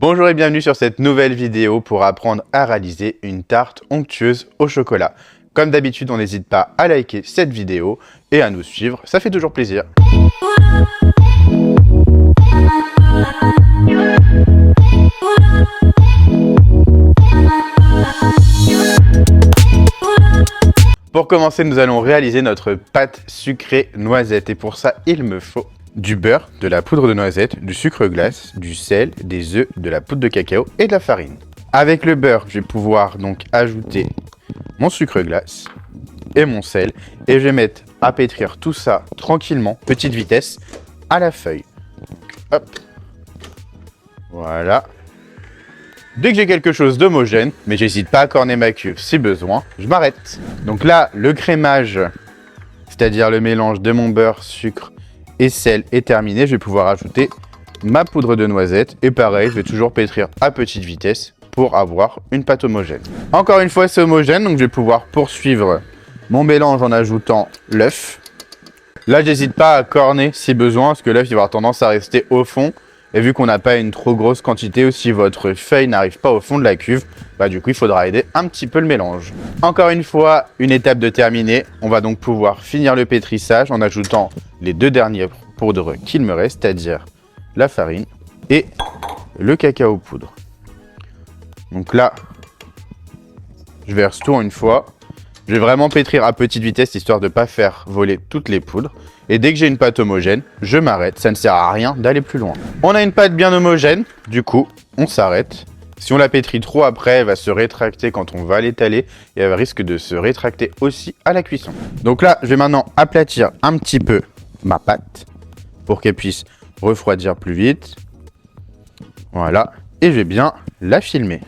Bonjour et bienvenue sur cette nouvelle vidéo pour apprendre à réaliser une tarte onctueuse au chocolat. Comme d'habitude, on n'hésite pas à liker cette vidéo et à nous suivre, ça fait toujours plaisir. Pour commencer, nous allons réaliser notre pâte sucrée noisette et pour ça, il me faut du beurre, de la poudre de noisette, du sucre glace, du sel, des œufs, de la poudre de cacao et de la farine. Avec le beurre, je vais pouvoir donc ajouter mon sucre glace et mon sel et je vais mettre à pétrir tout ça tranquillement, petite vitesse, à la feuille. Hop. Voilà. Dès que j'ai quelque chose d'homogène, mais j'hésite pas à corner ma cuve si besoin, je m'arrête. Donc là, le crémage, c'est-à-dire le mélange de mon beurre, sucre et sel est terminé. Je vais pouvoir ajouter ma poudre de noisette et pareil, je vais toujours pétrir à petite vitesse pour avoir une pâte homogène. Encore une fois, c'est homogène, donc je vais pouvoir poursuivre mon mélange en ajoutant l'œuf. Là, j'hésite pas à corner si besoin, parce que l'œuf, il va avoir tendance à rester au fond. Et vu qu'on n'a pas une trop grosse quantité ou si votre feuille n'arrive pas au fond de la cuve, bah du coup il faudra aider un petit peu le mélange. Encore une fois, une étape de terminée. On va donc pouvoir finir le pétrissage en ajoutant les deux dernières poudres qu'il me reste, c'est-à-dire la farine et le cacao poudre. Donc là, je verse tout en une fois. Je vais vraiment pétrir à petite vitesse histoire de ne pas faire voler toutes les poudres. Et dès que j'ai une pâte homogène, je m'arrête. Ça ne sert à rien d'aller plus loin. On a une pâte bien homogène, du coup, on s'arrête. Si on la pétrit trop après, elle va se rétracter quand on va l'étaler et elle risque de se rétracter aussi à la cuisson. Donc là, je vais maintenant aplatir un petit peu ma pâte pour qu'elle puisse refroidir plus vite. Voilà, et je vais bien la filmer.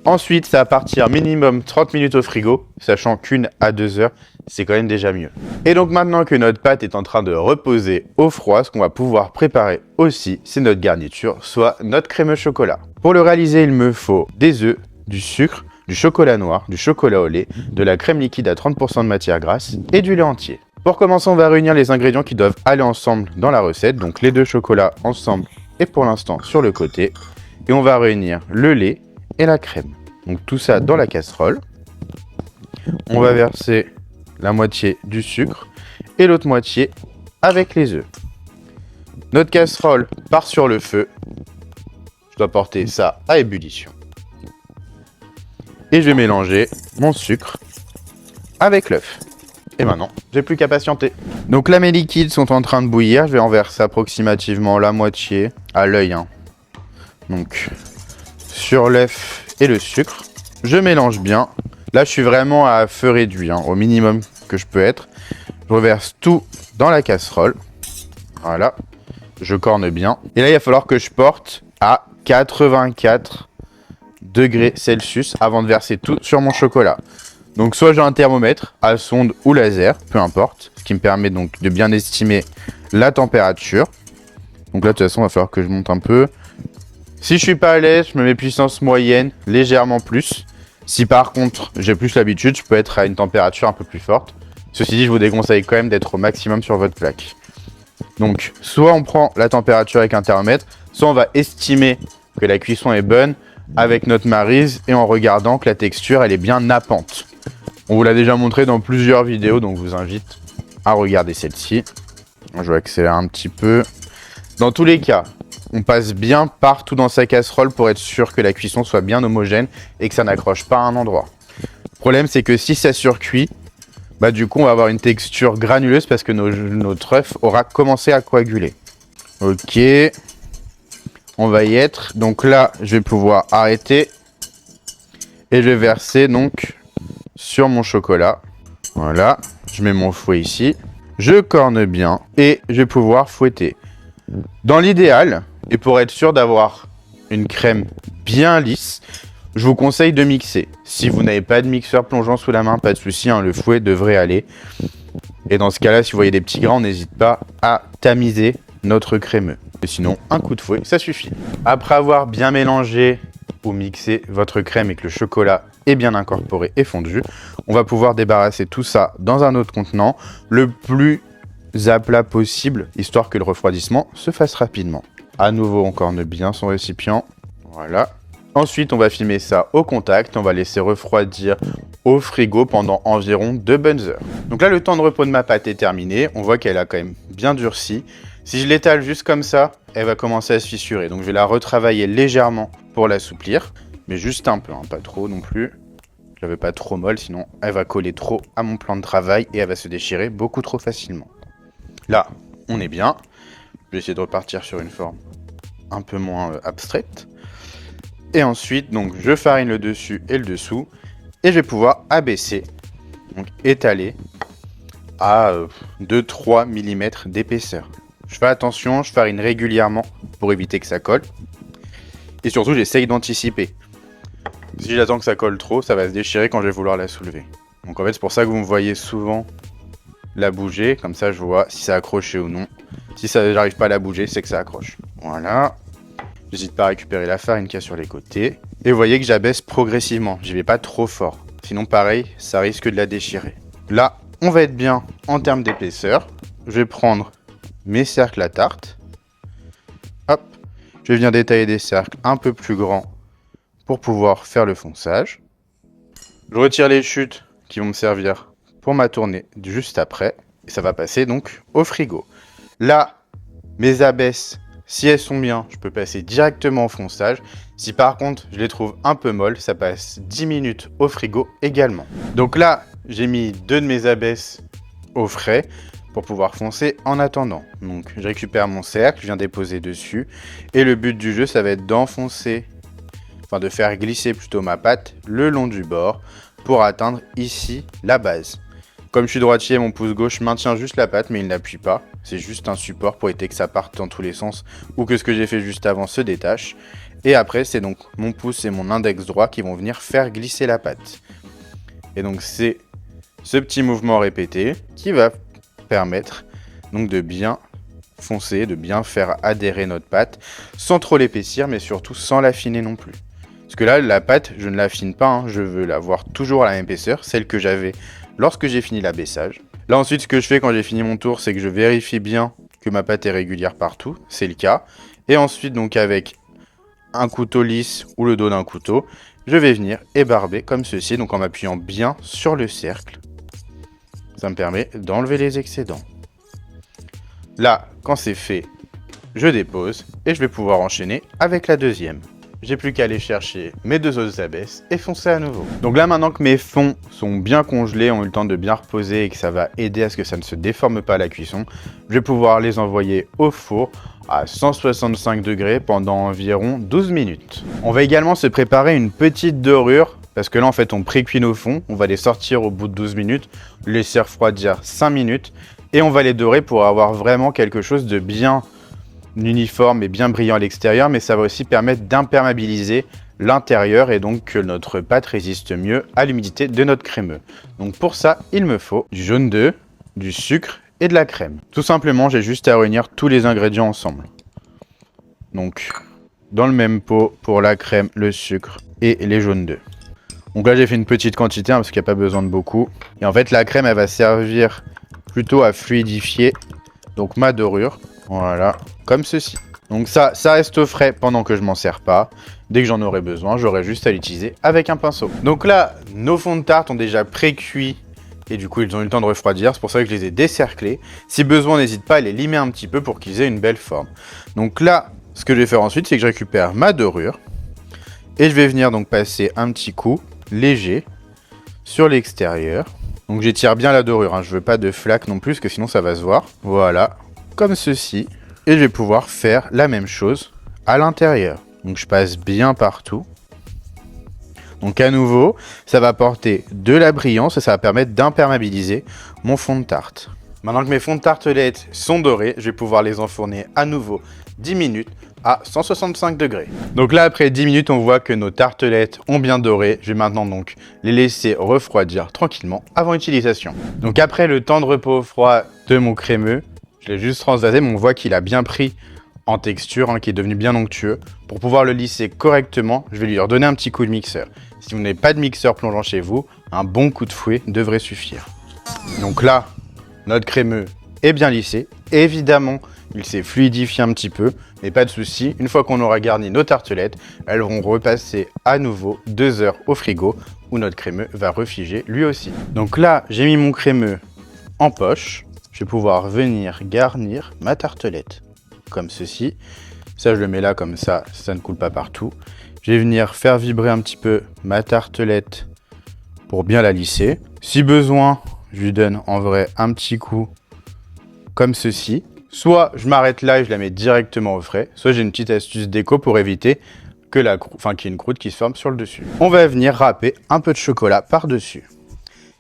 Ensuite, ça va partir minimum 30 minutes au frigo, sachant qu'1 à 2 heures, c'est quand même déjà mieux. Et donc maintenant que notre pâte est en train de reposer au froid, ce qu'on va pouvoir préparer aussi, c'est notre garniture, soit notre crème au chocolat. Pour le réaliser, il me faut des œufs, du sucre, du chocolat noir, du chocolat au lait, de la crème liquide à 30% de matière grasse et du lait entier. Pour commencer, on va réunir les ingrédients qui doivent aller ensemble dans la recette, donc les deux chocolats ensemble et pour l'instant sur le côté. Et on va réunir le lait et la crème. Donc tout ça dans la casserole. On va verser la moitié du sucre et l'autre moitié avec les œufs. Notre casserole part sur le feu. Je dois porter ça à ébullition. Et je vais mélanger mon sucre avec l'œuf. Et maintenant, j'ai plus qu'à patienter. Donc là, mes liquides sont en train de bouillir. Je vais en verser approximativement la moitié à l'œil. Donc sur l'œuf et le sucre. Je mélange bien. Là, je suis vraiment à feu réduit, au minimum que je peux être. Je reverse tout dans la casserole. Voilà. Je corne bien. Et là, il va falloir que je porte à 84 degrés Celsius avant de verser tout sur mon chocolat. Donc, soit j'ai un thermomètre à sonde ou laser, peu importe. Ce qui me permet donc de bien estimer la température. Donc là, de toute façon, il va falloir que je monte un peu. Si je suis pas à l'aise, je me mets puissance moyenne, légèrement plus. Si par contre j'ai plus l'habitude, je peux être à une température un peu plus forte. Ceci dit, je vous déconseille quand même d'être au maximum sur votre plaque. Donc, soit on prend la température avec un thermomètre, soit on va estimer que la cuisson est bonne avec notre maryse et en regardant que la texture elle est bien nappante. On vous l'a déjà montré dans plusieurs vidéos, donc je vous invite à regarder celle-ci. Je vais accélérer un petit peu. Dans tous les cas, on passe bien partout dans sa casserole pour être sûr que la cuisson soit bien homogène et que ça n'accroche pas à un endroit. Le problème, c'est que si ça surcuit, bah du coup, on va avoir une texture granuleuse parce que notre œuf aura commencé à coaguler. Ok, on va y être. Donc là, je vais pouvoir arrêter et je vais verser donc sur mon chocolat. Voilà, je mets mon fouet ici. Je corne bien et je vais pouvoir fouetter. Dans l'idéal, et pour être sûr d'avoir une crème bien lisse, je vous conseille de mixer. Si vous n'avez pas de mixeur plongeant sous la main, pas de souci, le fouet devrait aller. Et dans ce cas-là, si vous voyez des petits grains, on n'hésite pas à tamiser notre crémeux. Et sinon, un coup de fouet, ça suffit. Après avoir bien mélangé ou mixé votre crème et que le chocolat est bien incorporé et fondu, on va pouvoir débarrasser tout ça dans un autre contenant le plus à plat possible, histoire que le refroidissement se fasse rapidement. À nouveau, on corne bien son récipient. Voilà. Ensuite, on va filmer ça au contact. On va laisser refroidir au frigo pendant environ 2 bonnes heures. Donc là, le temps de repos de ma pâte est terminé. On voit qu'elle a quand même bien durci. Si je l'étale juste comme ça, elle va commencer à se fissurer. Donc je vais la retravailler légèrement pour l'assouplir. Mais juste un peu, hein, pas trop non plus. Je la veux pas trop molle, sinon elle va coller trop à mon plan de travail et elle va se déchirer beaucoup trop facilement. Là, on est bien. Je vais essayer de repartir sur une forme un peu moins abstraite. Et ensuite, donc, je farine le dessus et le dessous. Et je vais pouvoir abaisser, donc étaler à 2-3 mm d'épaisseur. Je fais attention, je farine régulièrement pour éviter que ça colle. Et surtout, j'essaye d'anticiper. Si j'attends que ça colle trop, ça va se déchirer quand je vais vouloir la soulever. Donc en fait, c'est pour ça que vous me voyez souvent la bouger. Comme ça, je vois si ça a accroché ou non. Si j'arrive pas à la bouger, c'est que ça accroche. Voilà. J'hésite pas à récupérer la farine qu'il y a sur les côtés. Et vous voyez que j'abaisse progressivement. J'y vais pas trop fort. Sinon, pareil, ça risque de la déchirer. Là, on va être bien en termes d'épaisseur. Je vais prendre mes cercles à tarte. Hop. Je vais venir détailler des cercles un peu plus grands pour pouvoir faire le fonçage. Je retire les chutes qui vont me servir pour ma tournée juste après. Et ça va passer donc au frigo. Là, mes abaisses, si elles sont bien, je peux passer directement au fonçage. Si par contre, je les trouve un peu molles, ça passe 10 minutes au frigo également. Donc là, j'ai mis 2 de mes abaisses au frais pour pouvoir foncer en attendant. Donc je récupère mon cercle, je viens déposer dessus. Et le but du jeu, ça va être d'enfoncer, enfin de faire glisser plutôt ma pâte le long du bord pour atteindre ici la base. Comme je suis droitier, mon pouce gauche maintient juste la pâte, mais il n'appuie pas. C'est juste un support pour éviter que ça parte dans tous les sens ou que ce que j'ai fait juste avant se détache. Et après, c'est donc mon pouce et mon index droit qui vont venir faire glisser la pâte. Et donc, c'est ce petit mouvement répété qui va permettre donc de bien foncer, de bien faire adhérer notre pâte sans trop l'épaissir, mais surtout sans l'affiner non plus. Parce que là, la pâte, je ne l'affine pas, hein. Je veux l'avoir toujours à la même épaisseur, celle que j'avais lorsque j'ai fini l'abaissage. Là ensuite, ce que je fais quand j'ai fini mon tour, c'est que je vérifie bien que ma pâte est régulière partout, c'est le cas. Et ensuite, donc avec un couteau lisse ou le dos d'un couteau, je vais venir ébarber comme ceci, donc en m'appuyant bien sur le cercle. Ça me permet d'enlever les excédents. Là, quand c'est fait, je dépose et je vais pouvoir enchaîner avec la deuxième. J'ai plus qu'à aller chercher mes 2 autres abaisses et foncer à nouveau. Donc là, maintenant que mes fonds sont bien congelés, ont eu le temps de bien reposer et que ça va aider à ce que ça ne se déforme pas à la cuisson, je vais pouvoir les envoyer au four à 165 degrés pendant environ 12 minutes. On va également se préparer une petite dorure parce que là, en fait, on pré-cuit nos fonds. On va les sortir au bout de 12 minutes, laisser refroidir 5 minutes et on va les dorer pour avoir vraiment quelque chose de bien uniforme et bien brillant à l'extérieur, mais ça va aussi permettre d'imperméabiliser l'intérieur et donc que notre pâte résiste mieux à l'humidité de notre crémeux. Donc pour ça, il me faut du jaune d'œuf, du sucre et de la crème. Tout simplement, j'ai juste à réunir tous les ingrédients ensemble. Donc, dans le même pot pour la crème, le sucre et les jaunes d'œufs. Donc là, j'ai fait une petite quantité parce qu'il n'y a pas besoin de beaucoup. Et en fait, la crème, elle va servir plutôt à fluidifier donc ma dorure. Voilà, comme ceci. Donc ça reste au frais pendant que je m'en sers pas. Dès que j'en aurai besoin, j'aurai juste à l'utiliser avec un pinceau. Donc là, nos fonds de tarte ont déjà pré-cuit et du coup, ils ont eu le temps de refroidir. C'est pour ça que je les ai décerclés. Si besoin, n'hésite pas à les limer un petit peu pour qu'ils aient une belle forme. Donc là, ce que je vais faire ensuite, c'est que je récupère ma dorure et je vais venir donc passer un petit coup léger sur l'extérieur. Donc j'étire bien la dorure, hein. Je veux pas de flaque non plus, parce que sinon ça va se voir. Voilà, comme ceci. Et je vais pouvoir faire la même chose à l'intérieur. Donc je passe bien partout. Donc à nouveau, ça va apporter de la brillance et ça va permettre d'imperméabiliser mon fond de tarte. Maintenant que mes fonds de tartelettes sont dorés, je vais pouvoir les enfourner à nouveau 10 minutes à 165 degrés. Donc là, après 10 minutes, on voit que nos tartelettes ont bien doré. Je vais maintenant donc les laisser refroidir tranquillement avant utilisation. Donc après le temps de repos au froid de mon crémeux, je l'ai juste transvasé, mais on voit qu'il a bien pris en texture, hein, qui est devenu bien onctueux. Pour pouvoir le lisser correctement, je vais lui redonner un petit coup de mixeur. Si vous n'avez pas de mixeur plongeant chez vous, un bon coup de fouet devrait suffire. Donc là, notre crémeux est bien lissé. Et évidemment il s'est fluidifié un petit peu, mais pas de souci. Une fois qu'on aura garni nos tartelettes, elles vont repasser à nouveau 2 heures au frigo où notre crémeux va refiger lui aussi. Donc là, j'ai mis mon crémeux en poche. Je vais pouvoir venir garnir ma tartelette comme ceci. Ça, je le mets là comme ça ne coule pas partout. Je vais venir faire vibrer un petit peu ma tartelette pour bien la lisser. Si besoin, je lui donne en vrai un petit coup comme ceci. Soit je m'arrête là et je la mets directement au frais, soit j'ai une petite astuce déco pour éviter que qu'il y ait une croûte qui se forme sur le dessus. On va venir râper un peu de chocolat par-dessus,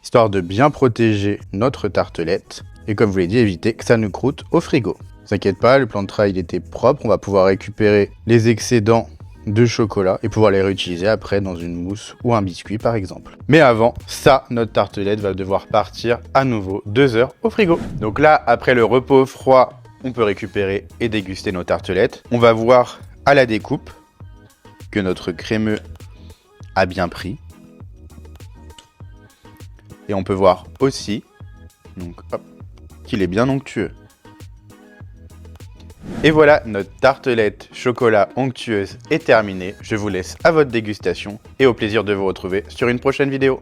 histoire de bien protéger notre tartelette et comme je vous l'ai dit, éviter que ça ne croûte au frigo. Ne vous inquiétez pas, le plan de travail il était propre, on va pouvoir récupérer les excédents de chocolat et pouvoir les réutiliser après dans une mousse ou un biscuit par exemple. Mais avant ça, notre tartelette va devoir partir à nouveau 2 heures au frigo. Donc là, après le repos froid, on peut récupérer et déguster nos tartelettes. On va voir à la découpe que notre crémeux a bien pris. Et on peut voir aussi qu'il est bien onctueux. Et voilà, notre tartelette chocolat onctueuse est terminée. Je vous laisse à votre dégustation et au plaisir de vous retrouver sur une prochaine vidéo.